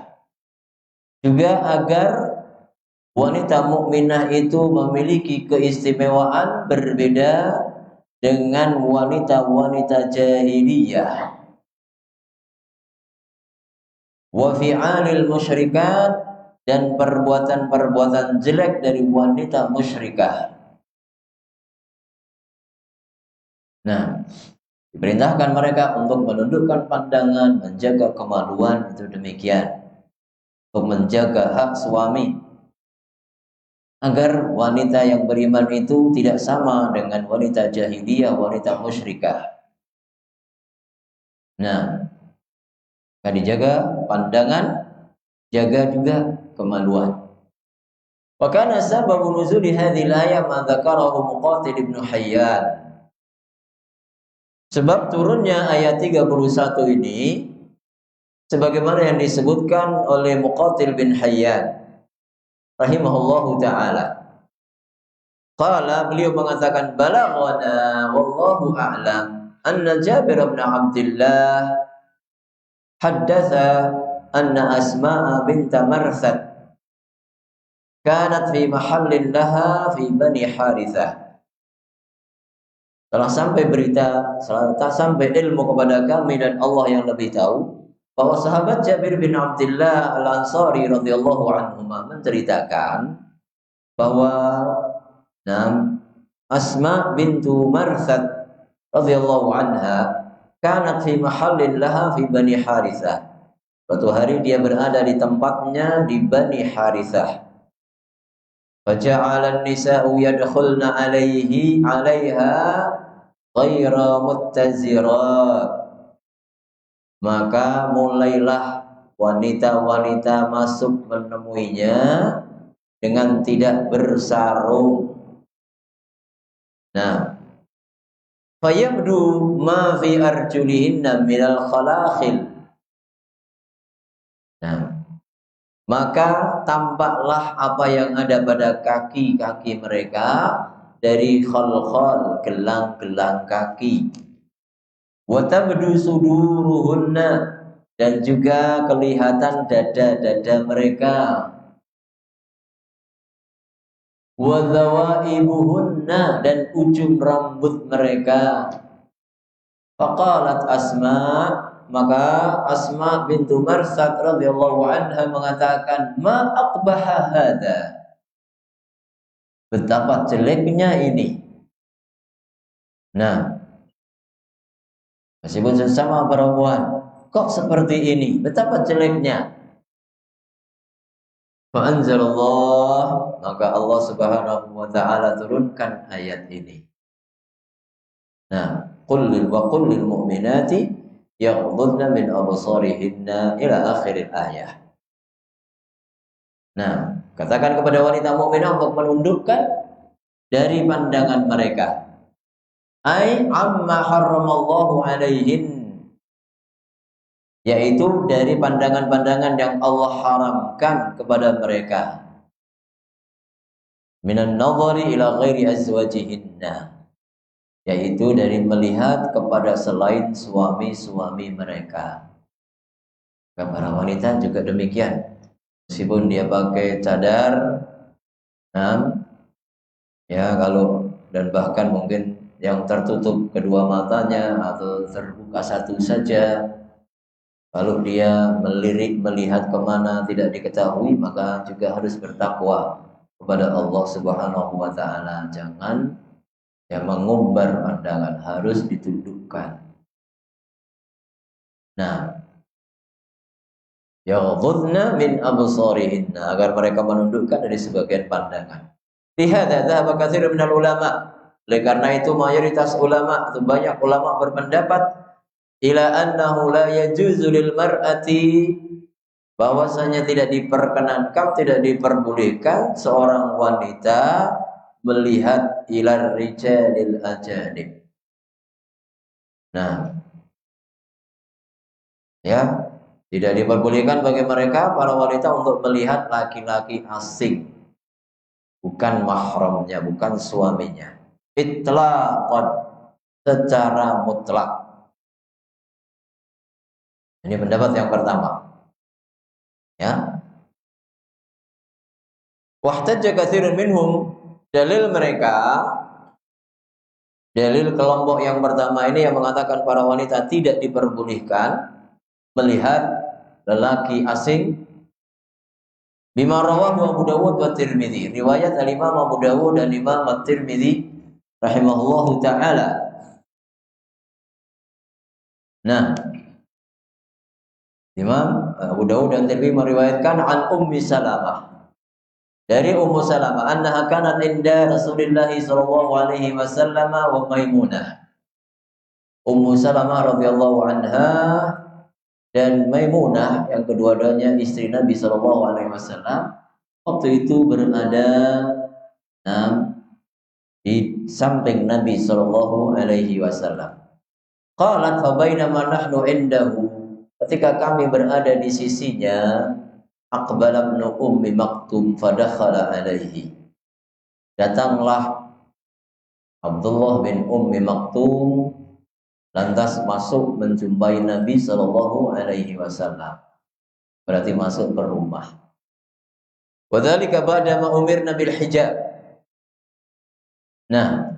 Juga agar wanita mukminah itu memiliki keistimewaan berbeda dengan wanita-wanita jahiliyah. Wa fi'alil musyrikat, dan perbuatan-perbuatan jelek dari wanita musyrikah. Nah, diperintahkan mereka untuk menundukkan pandangan, menjaga kemaluan, itu demikian. Untuk menjaga hak suami. Agar wanita yang beriman itu tidak sama dengan wanita jahiliyah, wanita musyrikah. Nah, akan dijaga pandangan, jaga juga kemaluan. Wa kana sababu nuzuli hadhil ayat ma dzakarahu Muqatil ibn Hayyan. Sebab turunnya ayat 31 ini sebagaimana yang disebutkan oleh Muqatil bin Hayyan rahimahullahu taala. Qala, beliau mengatakan balaghana wallahu a'lam anna Jabir bin Abdullah haddatha anna Asma'a bint Marsad kanat fi mahallin laha fi Bani Harithah. Telah sampai berita, telah sampai ilmu kepada kami dan Allah yang lebih tahu bahwa sahabat Jabir bin Abdullah Al-Ansari radhiyallahu anhu menceritakan bahwa Asma bintu Marsad radhiyallahu anha kanat fi mahallin laha fi Bani Harithah. Suatu hari dia berada di tempatnya di Bani Harithah. Faja'ala an-nisa'u yadkhulna 'alaiha ghaira muttazirat. Maka mulailah wanita-wanita masuk menemuinya dengan tidak bersarung. Nah, fayabdu ma fi arjulihinna minal khalakhil. Nah, maka tampaklah apa yang ada pada kaki-kaki mereka dari khal-khal, gelang-gelang kaki. Wa tabdu suduruhunna, dan juga kelihatan dada-dada mereka. Wa dhawaibuhunna, dan ujung rambut mereka. Faqalat Asma, maka Asma bintu Marsad radhiyallahu anha mengatakan, ma aqbaha hada. Betapa jeleknya ini. Nah, meskipun sesama perempuan, kok seperti ini? Betapa jeleknya. Fa anzalallah, maka Allah Subhanahu wa taala turunkan ayat ini. Nah, qul lil mu'minati yaghdudna min absarihinna ila akhir ayat. Nah, katakan kepada wanita mukminah untuk menundukkan dari pandangan mereka. Ai amma harramallahu alaihin, yaitu dari pandangan-pandangan yang Allah haramkan kepada mereka. Minan nadhari ila ghairi azwajihinna, yaitu dari melihat kepada selain suami-suami mereka. Para wanita juga demikian. Meskipun dia pakai cadar, ya kalau, dan bahkan mungkin yang tertutup kedua matanya atau terbuka satu saja, kalau dia melirik melihat kemana tidak diketahui, maka juga harus bertakwa. kepada Allah Subhanahu wa taala, jangan mengumbar pandangan, harus ditundukkan. Nah, yaghdudna min absarihinna, agar mereka menundukkan dari sebagian pandangan. Lihada dhahaba katsirun minal ulama. Oleh karena itu mayoritas ulama atau banyak ulama berpendapat ila annahu la yajuzu lil mar'ati, bahwasanya tidak diperkenankan, tidak diperbolehkan seorang wanita melihat ilar rijalil ajanib. Nah, ya, tidak diperbolehkan bagi mereka para wanita untuk melihat laki-laki asing, bukan mahramnya, bukan suaminya. Itlaqan, secara mutlak. Ini pendapat yang pertama. Ya. Wahtajja katsirun minhum, dalil mereka, dalil kelompok yang pertama ini yang mengatakan para wanita tidak diperbolehkan melihat lelaki asing, bima rawahu Abu Dawud wa Tirmidzi, riwayat al-Imam Abu Dawud dan Imam At-Tirmidzi rahimahullahu taala. Nah, Imam Abu Dawud dan Tirmidzi meriwayatkan an Ummi Salamah, dari Ummu Salamah, annaha kanat inda Rasulillah sallallahu alaihi wasallam wa Maimunah. Ummu Salamah radhiyallahu anha dan Maimunah, yang kedua-duanya istri Nabi sallallahu alaihi wasallam, waktu itu berada di samping Nabi sallallahu alaihi wasallam. Qalat fa bainama nahnu indahu, ketika kami berada di sisinya, aqbala ibnu Ummi Maktum fadakhala alaihi, datanglah Abdullah bin Ummi Maktum lantas masuk menjumpai Nabi sallallahu alaihi wasallam, berarti masuk ke rumah. Wa dzalika ba'da ma umirna bil hijab. Nah,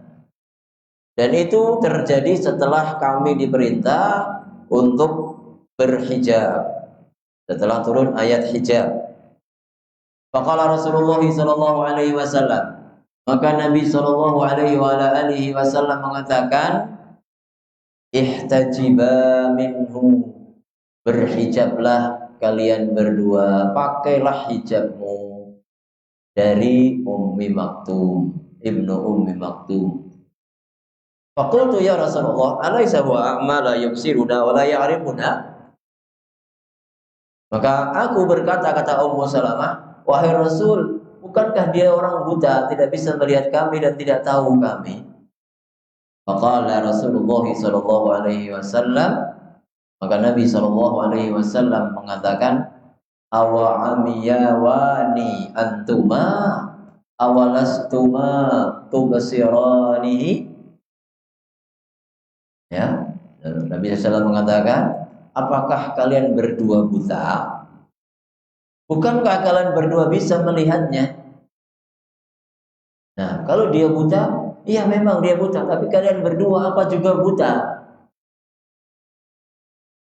dan itu terjadi setelah kami diperintah untuk berhijab, setelah turun ayat hijab. Faqala Rasulullah sallallahu alaihi wasallam, maka Nabi sallallahu alaihi wasallam mengatakan, ihtajiba minhu, berhijablah kalian berdua, pakailah hijabmu dari Ummi Maktum, ibnu Ummi Maktum. Faqultu ya Rasulullah, alaysa huwa a'ma la yubsiruna wa la ya'rifuna? Maka aku berkata, kata Ummu Salamah, wahai Rasul, bukankah dia orang buta, tidak bisa melihat kami dan tidak tahu kami? Faqala Rasulullah sallallahu alaihi wasallam, maka Nabi sallallahu alaihi wasallam mengatakan, awa amiyawani antuma awalastuma tubsiranihi. Ya, Nabi SAW mengatakan, apakah kalian berdua buta? Bukankah kalian berdua bisa melihatnya? Nah, kalau dia buta, iya memang dia buta, tapi kalian berdua apa juga buta?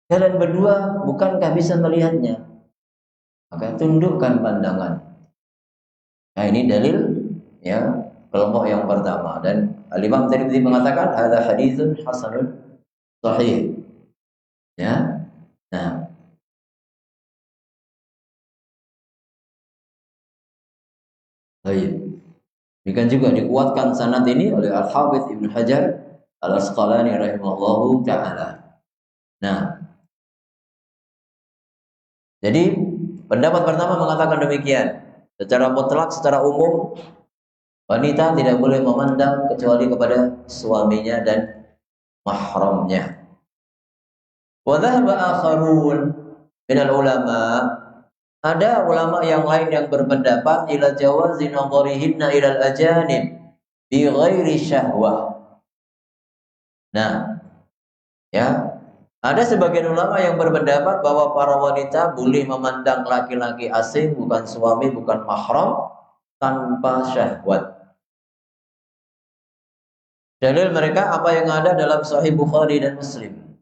Kalian berdua bukankah bisa melihatnya? Maka tundukkan pandangan. Nah, ini dalil ya kelompok yang pertama, dan Al-Imam Tirmidzi mengatakan hadza haditsun hasanun sahih. Ya. Nah, baik. Demikian juga dikuatkan sanad ini oleh Al-Hafidz Ibnu Hajar Al-Asqalani rahimahullahu taala. Nah, jadi pendapat pertama mengatakan demikian. Secara mutlak, secara umum, wanita tidak boleh memandang kecuali kepada suaminya dan mahramnya. Wa dhahaba akharun minal ulama, ada ulama yang lain yang berpendapat ila jawazi nadharihinna ilal ajanib bi ghairi syahwah. Nah, ya, ada sebagian ulama yang berpendapat bahwa para wanita boleh memandang laki-laki asing, bukan suami, bukan mahram, tanpa syahwat. Dalil mereka apa yang ada dalam Sahih Bukhari dan Muslim,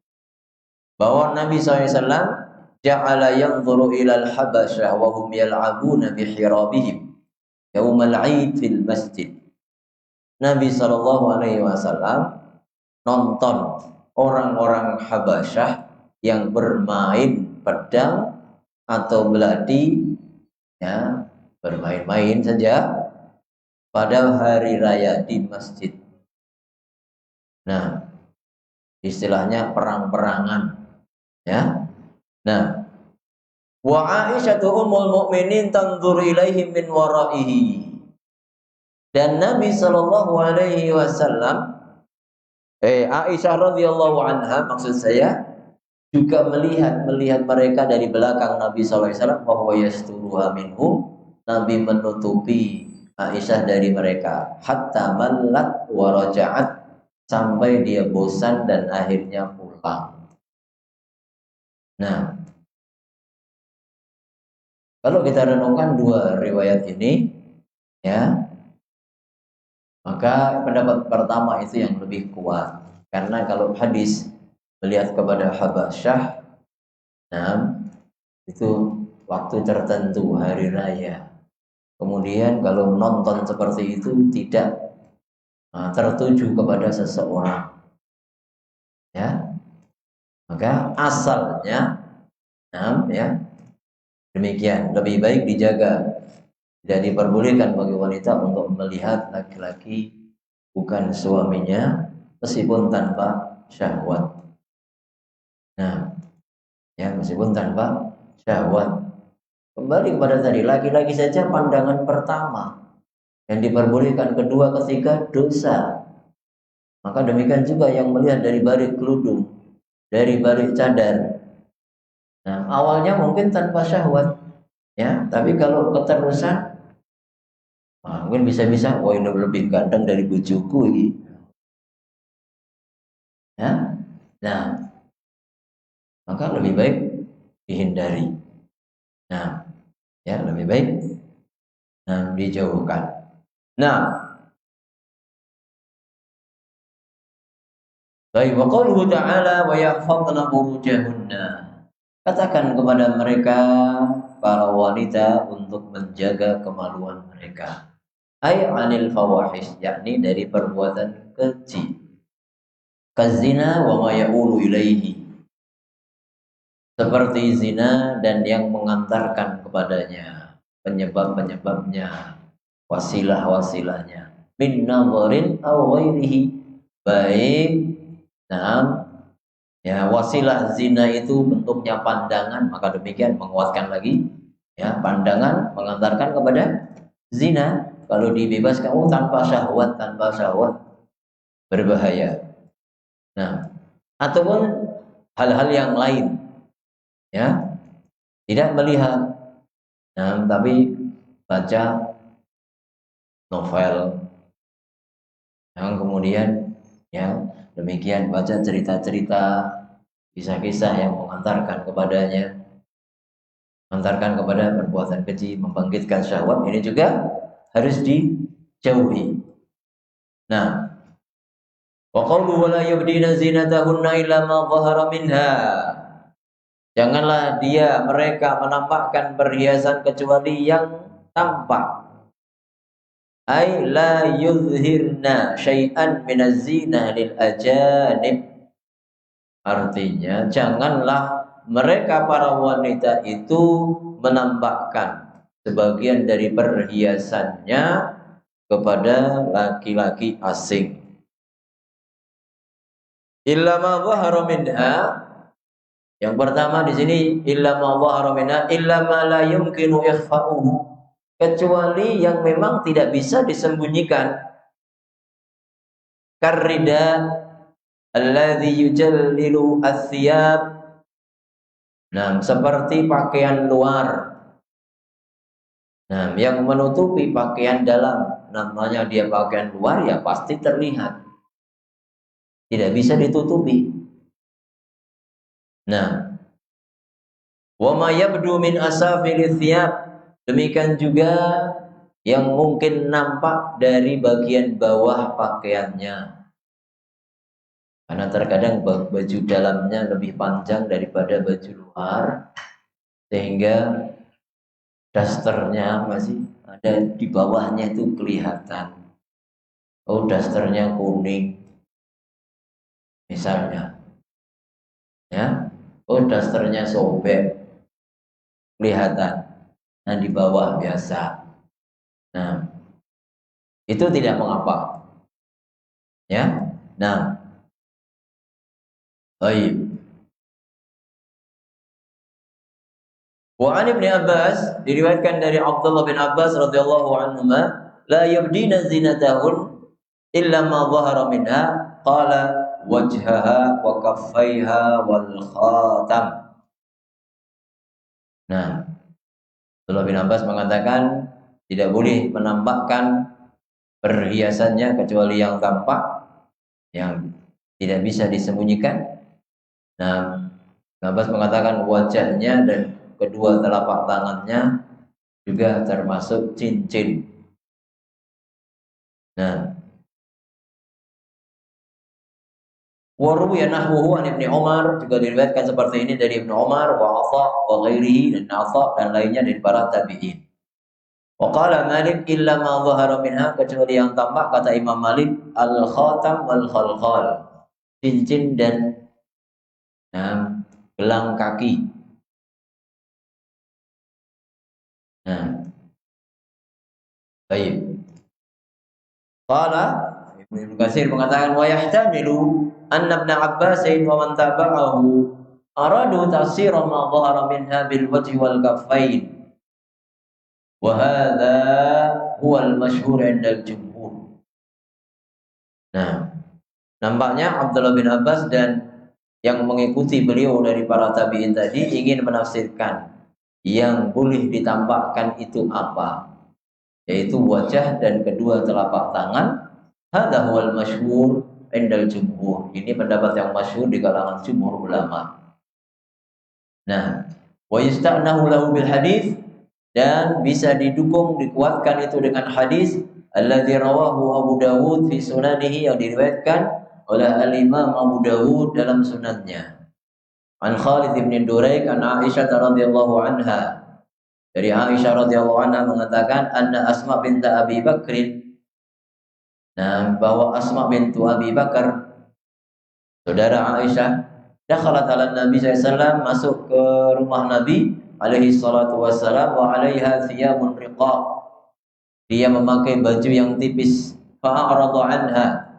bahwa Nabi SAW ja'ala yanzuru ilal habasyah wa hum yal'abuna bihirabihim. yaumal 'id fil masjid. Nabi sallallahu alaihi wasallam nonton orang-orang Habasyah yang bermain pedang atau belati, ya, bermain-main saja pada hari raya di masjid. Nah, istilahnya perang-perangan, ya. Nah, wa Aisyah ummul mukminin tanzur ilaihim min waraihi. Dan Nabi sallallahu alaihi wasallam Aisyah radhiyallahu anha maksud saya juga melihat mereka dari belakang Nabi sallallahu alaihi wasallam, bahwa yasturuha minhu, Nabi menutupi Aisyah dari mereka, hatta mallat wa raja'at, sampai dia bosan dan akhirnya pulang. Nah, kalau kita renungkan dua riwayat ini, ya, maka pendapat pertama itu yang lebih kuat. Karena kalau hadis melihat kepada Habasyah, nah, itu waktu tertentu hari raya. Kemudian kalau nonton seperti itu tidak tertuju kepada seseorang, ya, maka asalnya, nah, ya, demikian, lebih baik dijaga. Tidak diperbolehkan bagi wanita untuk melihat laki-laki bukan suaminya meskipun tanpa syahwat. Nah, ya, meskipun tanpa syahwat. Kembali kepada tadi, laki-laki saja pandangan pertama yang diperbolehkan, kedua, ketiga dosa. Maka demikian juga yang melihat dari balik kerudung, dari balik cadar. Nah, awalnya mungkin tanpa syahwat, ya, tapi kalau keterusan, mungkin bisa-bisa, wah, ini lebih ganteng dari bojoku ini. Ya? Nah, maka lebih baik dihindari. Nah, ya, lebih baik dijauhkan. Nah, baik, wa qauluhu ta'ala wa yahfazna furujahunna. Katakan kepada mereka, para wanita, untuk menjaga kemaluan mereka. Ay anil fawahish, yakni dari perbuatan keji. Kazina wa ma ya'ulu ilaihi, seperti zina dan yang mengantarkan kepadanya, penyebab-penyebabnya, wasilah-wasilahnya. Min nadharin aw ghairihi, baik, nah, ya, wasilah zina itu bentuknya pandangan, maka demikian menguatkan lagi, ya, pandangan mengantarkan kepada zina. Kalau dibebaskan tanpa syahwat berbahaya. Nah, ataupun hal-hal yang lain, ya, tidak melihat, nah, tapi baca novel, yang kemudian, ya, demikian, baca cerita-cerita, kisah-kisah yang mengantarkan kepadanya, mengantarkan kepada perbuatan keji, membangkitkan syahwat, ini juga harus dijauhi. Nah, wa qawlu wa la yubdina zinatahunna illa ma dhahara minha, janganlah mereka menampakkan perhiasan kecuali yang tampak. Ay la yuzhirna syai'an minaz zinah lil ajanib, artinya janganlah mereka para wanita itu menampakkan sebagian dari perhiasannya kepada laki-laki asing. Illa ma dhahara minha, yang pertama di sini, illa ma dhahara minha illa ma la yumkinu ikhfa'uhu, kecuali yang memang tidak bisa disembunyikan. Karrida alladhi yujallilu athiyab, nah, seperti pakaian luar, nah, yang menutupi pakaian dalam. Namanya dia pakaian luar, ya pasti terlihat, tidak bisa ditutupi. Nah, wa ma yabdu min asafil thiyab, demikian juga yang mungkin nampak dari bagian bawah pakaiannya. Karena terkadang baju dalamnya lebih panjang daripada baju luar, sehingga dasternya masih ada di bawahnya itu kelihatan. Oh, dasternya kuning, misalnya, ya. Oh, dasternya sobek, kelihatan. Nah, di bawah biasa. Nah, itu tidak mengapa, ya. Nah, baik. Wa an Ibnu Abbas, diriwayatkan dari Abdullah bin Abbas radhiyallahu anhuma, la yabdina zinatahun illa ma dhahara minha, qala wajhaha wa kaffaiha wal khatam. Nah, Abdullah bin Abbas mengatakan tidak boleh menampakkan perhiasannya kecuali yang tampak, yang tidak bisa disembunyikan. Nah, Abbas mengatakan wajahnya dan kedua telapak tangannya juga termasuk cincin. Nah, waruya nahwuhu an Ibnu Umar, juga diriwayatkan seperti ini dari Ibnu Umar wa Atha wa ghairihi, dan Atha dan lainnya dari para tabi'in. Wa qala Malik illa ma dhahara minha, kecuali yang tampak, kata Imam Malik, al khatam wal khalqal, cincin dan gelang kaki. Nah, baik. Qala Ibnu Katsir mengatakan wa yahtamilu anna Ibnu Abbas wa man tabi'ahu aradu tafsir ma dhahara minha bil wajhi wal kaffain. Wa hadha huwa al masyhur 'inda al jumhur. Nah, nampaknya Abdullah bin Abbas dan yang mengikuti beliau dari para tabi'in tadi ingin menafsirkan yang boleh ditampakkan itu apa, yaitu wajah dan kedua telapak tangan. Hadza huwal masyhur 'indal jumhur. Ini pendapat yang masyhur di kalangan jumhur ulama. Nah, wa yasta'nahu lahu bil hadis, dan bisa didukung, dikuatkan itu dengan hadis alladzi rawahu Abu Dawud fi sunanihi, yang diriwayatkan oleh al-Imam Abu Dawud dalam sunannya. An Khalid bin Duraik an Aisyah radhiyallahu anha, dari Aisyah radhiyallahu anha mengatakan anna Asma binta Abi Bakrin, nah, bahwa Asma bintu Abi Bakar, saudara Aisyah, dakhalat ala Nabi SAW, masuk ke rumah Nabi alaihi salatu wassalam, wa alaiha thiyabun riqaq, dia memakai baju yang tipis. Fa'aradu anha,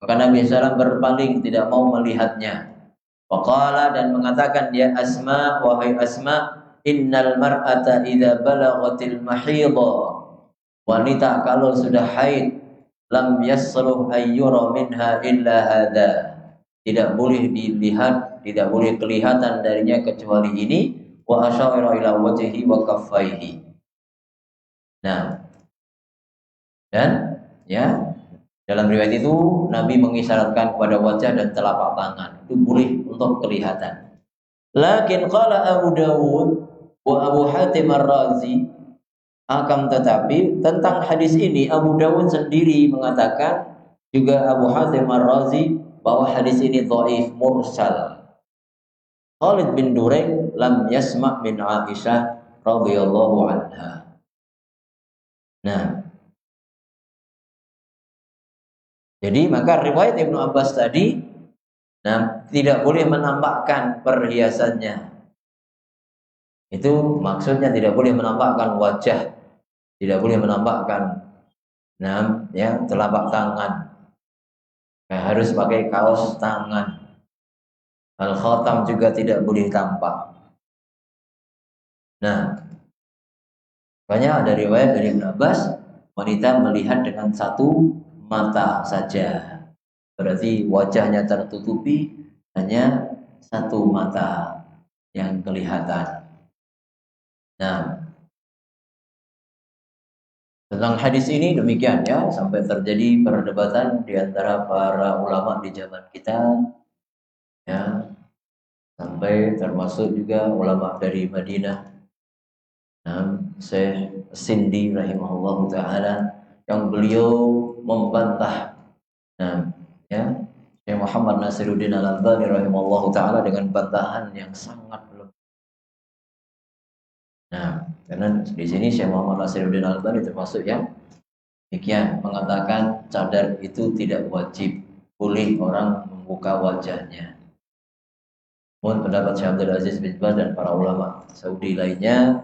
maka Nabi SAW berpaling, tidak mau melihatnya. Waqala, dan mengatakan dia, Asma, wahai Asma, innal mar'ata idza balaghatil mahidha, wanita kalau sudah haid, lam yasluh ayyura minha illa hadha, tidak boleh dilihat, tidak boleh kelihatan darinya kecuali ini. Wa asyara ila wajhihi wa kaffaihi. Nah, dan ya, dalam riwayat itu Nabi mengisyaratkan kepada wajah dan telapak tangan, itu boleh untuk kelihatan. Lakin qala Abu Dawud wa Abu Hatim Ar-Razi, akan tetapi tentang hadis ini Abu Dawud sendiri mengatakan, juga Abu Hatim Ar-Razi, bahwa hadis ini dhaif, mursal. Khalid bin Duraik lam yasma' min Aisyah radhiyallahu anha. Nah, jadi maka riwayat Ibnu Abbas tadi, nah, tidak boleh menampakkan perhiasannya. Itu maksudnya tidak boleh menampakkan wajah, tidak boleh menampakkan ya, telapak tangan. Harus pakai kaos tangan. Al-khatam juga tidak boleh tampak. Nah, banyak ada riwayat dari Ibnu Abbas, wanita melihat dengan satu mata saja. Berarti wajahnya tertutupi, hanya satu mata yang kelihatan. Nah, tentang hadis ini demikian ya, sampai terjadi perdebatan di antara para ulama di zaman kita, ya, sampai termasuk juga ulama dari Madinah, Syekh Sindi rahimahullah ta'ala, yang beliau membantah, ya, Syekh Muhammad Nasiruddin Al-Albani rahimahullah ta'ala dengan bantahan yang sangat lemah. Nah, Karena di sini Syekh Muhammad Nasiruddin Al-Albani termasuk yang demikian, mengatakan cadar itu tidak wajib, boleh orang membuka wajahnya. Namun pendapat Syekh Abdul Aziz bin Baz dan para ulama Saudi lainnya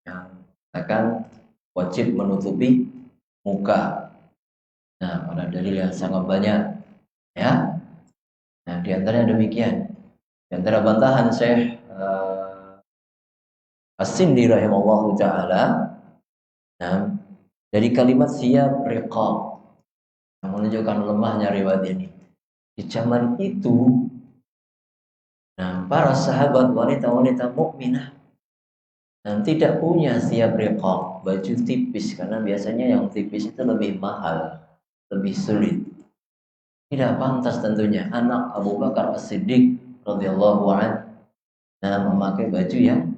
yang mengatakan wajib menutupi muka. Nah, pada dalil yang sangat banyak, ya. Nah, di antaranya demikian. Di antara bantahan Syekh As-Sindi rahimahullahu taala, nah, dari kalimat siap riqab yang menunjukkan lemahnya riwayat ini. Di zaman itu, nah, para sahabat wanita-wanita mukminah dan tidak punya siap riqab, baju tipis, karena biasanya yang tipis itu lebih mahal, lebih sulit. Tidak pantas tentunya anak Abu Bakar As-Siddiq radhiyallahu anhu memakai baju yang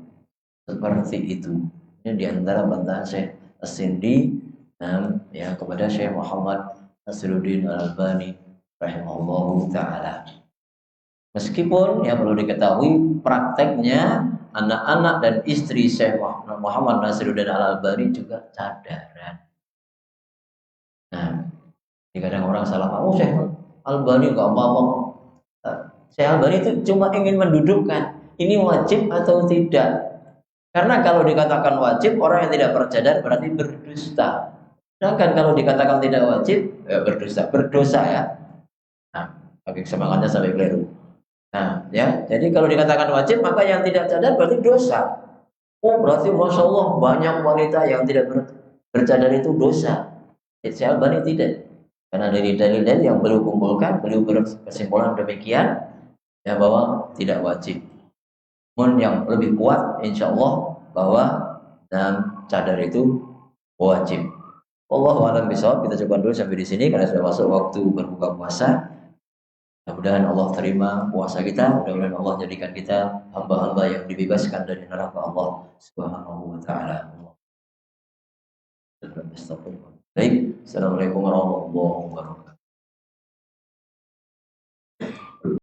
seperti itu. Ini diantara bantahan Syekh As-Sindi ya kepada Syekh Muhammad Nasiruddin Al-Albani rahimahullahu taala. Meskipun ya perlu diketahui prakteknya anak-anak dan istri Syekh Muhammad Nasiruddin Al-Albani juga cadaran. Nah, kadang orang salah paham, Syekh Al-Albani enggak apa-apa. Syekh Al-Albani itu cuma ingin mendudukkan ini wajib atau tidak. Karena kalau dikatakan wajib, orang yang tidak bercadar berarti berdusta. Sedangkan kalau dikatakan tidak wajib, ya berdosa ya. Nah, bagi semangatnya sampai keliru. Nah, ya, jadi kalau dikatakan wajib, maka yang tidak cadar berarti dosa. Oh, berarti masya Allah banyak wanita yang tidak bercadar itu dosa. Syekh Albani tidak. Karena dari dalil-dalil yang beliau kumpulkan, beliau berkesimpulan demikian, ya bahwa tidak wajib. Namun yang lebih kuat, insya Allah bahwa cadar itu wajib. Wallahu a'lam bishawab. Kita coba dulu sampai di sini karena sudah masuk waktu berbuka puasa. Mudah-mudahan Allah terima puasa kita. Mudah-mudahan Allah jadikan kita hamba-hamba yang dibebaskan dari neraka Allah Subhanahu wa taala. Baik, assalamualaikum warahmatullahi wabarakatuh.